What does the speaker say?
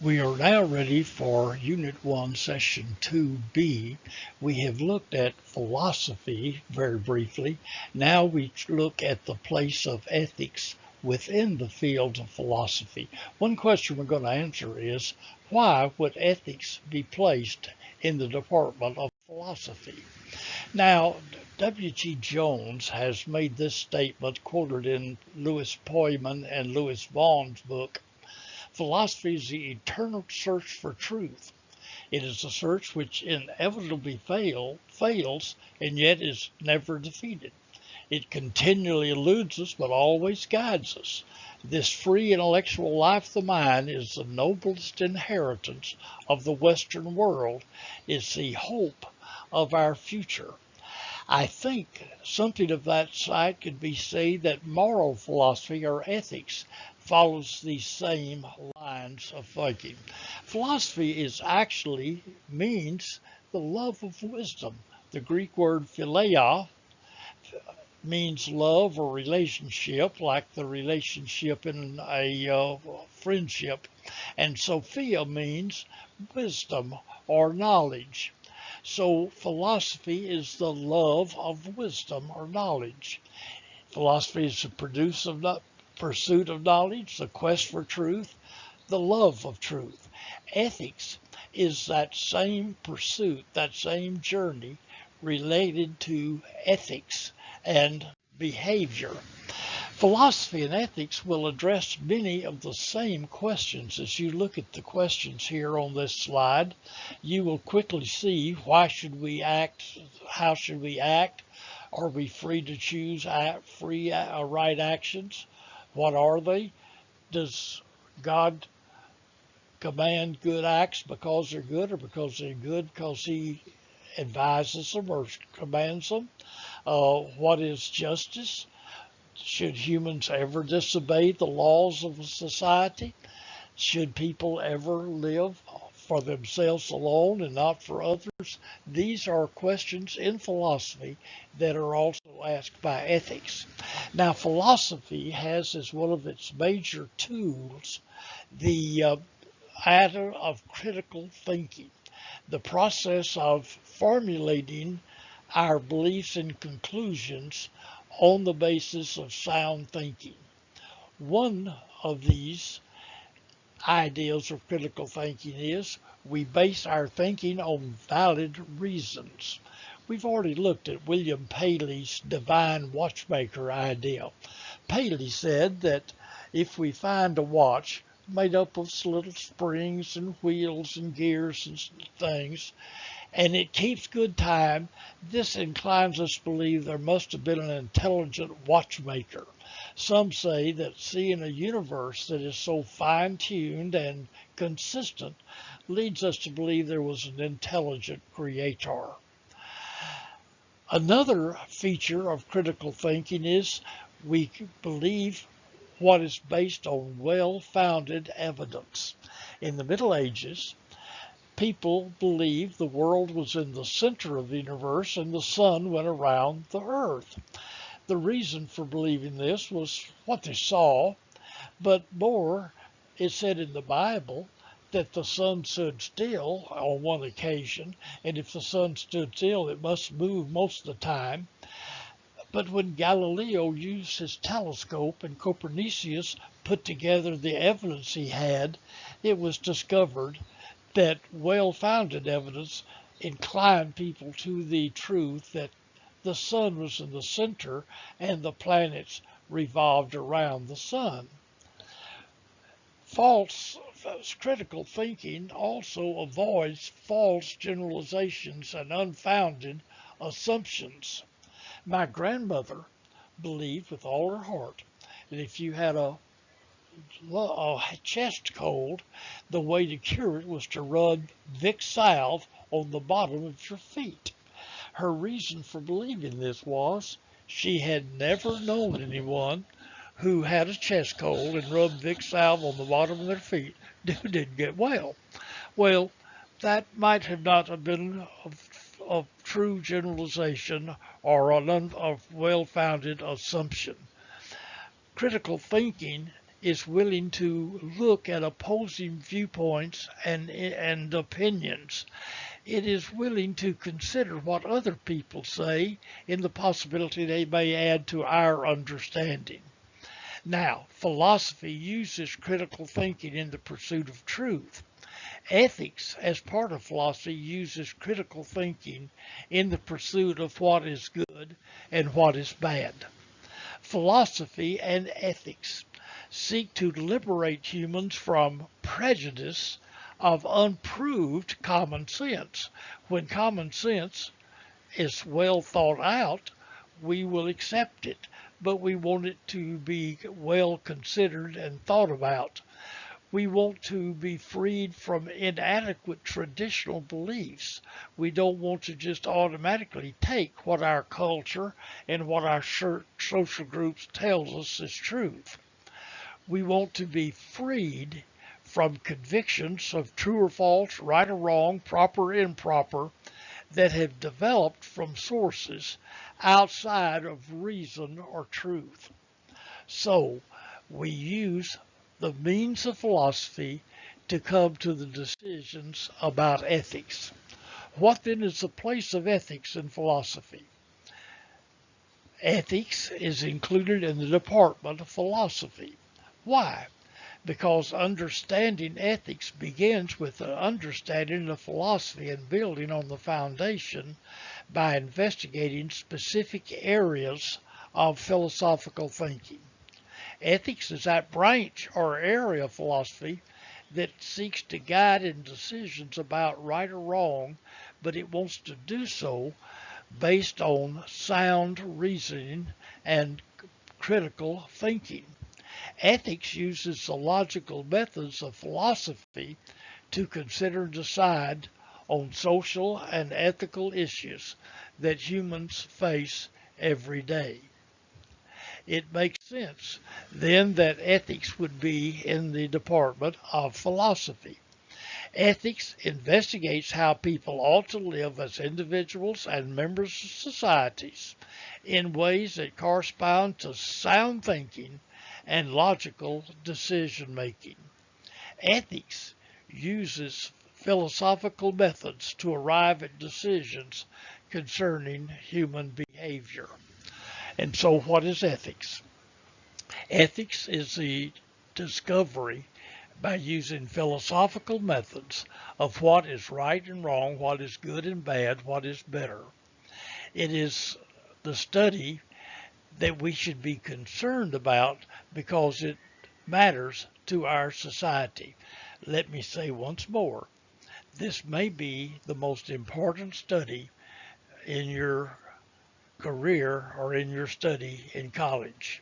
We are now ready for Unit 1, Session 2B. We have looked at philosophy very briefly. Now we look at the place of ethics within the field of philosophy. One question we're going to answer is, why would ethics be placed in the Department of Philosophy? Now, W.G. Jones has made this statement quoted in Louis Poyman and Louis Vaughn's book. Philosophy is the eternal search for truth. It is a search which inevitably fails and yet is never defeated. It continually eludes us but always guides us. This free intellectual life of the mind is the noblest inheritance of the Western world. It's the hope of our future. I think something of that sort could be said that moral philosophy or ethics follows these same lines of thinking. Philosophy actually means the love of wisdom. The Greek word philia means love or relationship, like the relationship in a friendship. And Sophia means wisdom or knowledge. So philosophy is the love of wisdom or knowledge. Philosophy is the pursuit of knowledge, the quest for truth, the love of truth. Ethics is that same pursuit, that same journey related to ethics and behavior. Philosophy and ethics will address many of the same questions. As you look at the questions here on this slide, you will quickly see, why should we act? How should we act? Are we free to choose right actions? What are they? Does God command good acts because they're good, or because they're good because he advises them or commands them? What is justice? Should humans ever disobey the laws of a society? Should people ever live for themselves alone and not for others? These are questions in philosophy that are also asked by ethics. Now, philosophy has as one of its major tools the matter of critical thinking, the process of formulating our beliefs and conclusions on the basis of sound thinking. One of these ideals of critical thinking is we base our thinking on valid reasons. We've already looked at William Paley's divine watchmaker idea. Paley said that if we find a watch made up of little springs and wheels and gears and things, and it keeps good time, this inclines us to believe there must have been an intelligent watchmaker. Some say that seeing a universe that is so fine-tuned and consistent leads us to believe there was an intelligent creator. Another feature of critical thinking is we believe what is based on well-founded evidence. In the Middle Ages, people believed the world was in the center of the universe and the sun went around the earth. The reason for believing this was what they saw, but more, it said in the Bible that the sun stood still on one occasion, and if the sun stood still, it must move most of the time. But when Galileo used his telescope and Copernicus put together the evidence he had, it was discovered that well-founded evidence inclined people to the truth that the sun was in the center and the planets revolved around the sun. False critical thinking also avoids false generalizations and unfounded assumptions. My grandmother believed with all her heart that if you had a chest cold, the way to cure it was to rub Vicks salve on the bottom of your feet. Her reason for believing this was she had never known anyone who had a chest cold and rubbed Vicks salve on the bottom of their feet who didn't get well. Well, that might have not have been a true generalization or a well-founded assumption. Critical thinking is willing to look at opposing viewpoints and opinions. It is willing to consider what other people say in the possibility they may add to our understanding. Now, philosophy uses critical thinking in the pursuit of truth. Ethics, as part of philosophy, uses critical thinking in the pursuit of what is good and what is bad. Philosophy and ethics seek to liberate humans from prejudice of unproved common sense. When common sense is well thought out, we will accept it, but we want it to be well considered and thought about. We want to be freed from inadequate traditional beliefs. We don't want to just automatically take what our culture and what our social groups tells us is truth. We want to be freed from convictions of true or false, right or wrong, proper or improper, that have developed from sources outside of reason or truth. So we use the means of philosophy to come to the decisions about ethics. What then is the place of ethics in philosophy? Ethics is included in the department of philosophy. Why? Because understanding ethics begins with an understanding of philosophy and building on the foundation by investigating specific areas of philosophical thinking. Ethics is that branch or area of philosophy that seeks to guide in decisions about right or wrong, but it wants to do so based on sound reasoning and critical thinking. Ethics uses the logical methods of philosophy to consider and decide on social and ethical issues that humans face every day. It makes sense then that ethics would be in the department of philosophy. Ethics investigates how people ought to live as individuals and members of societies in ways that correspond to sound thinking and logical decision making. Ethics uses philosophical methods to arrive at decisions concerning human behavior. And so what is ethics? Ethics is the discovery by using philosophical methods of what is right and wrong, what is good and bad, what is better. It is the study that we should be concerned about because it matters to our society. Let me say once more, this may be the most important study in your career or in your study in college.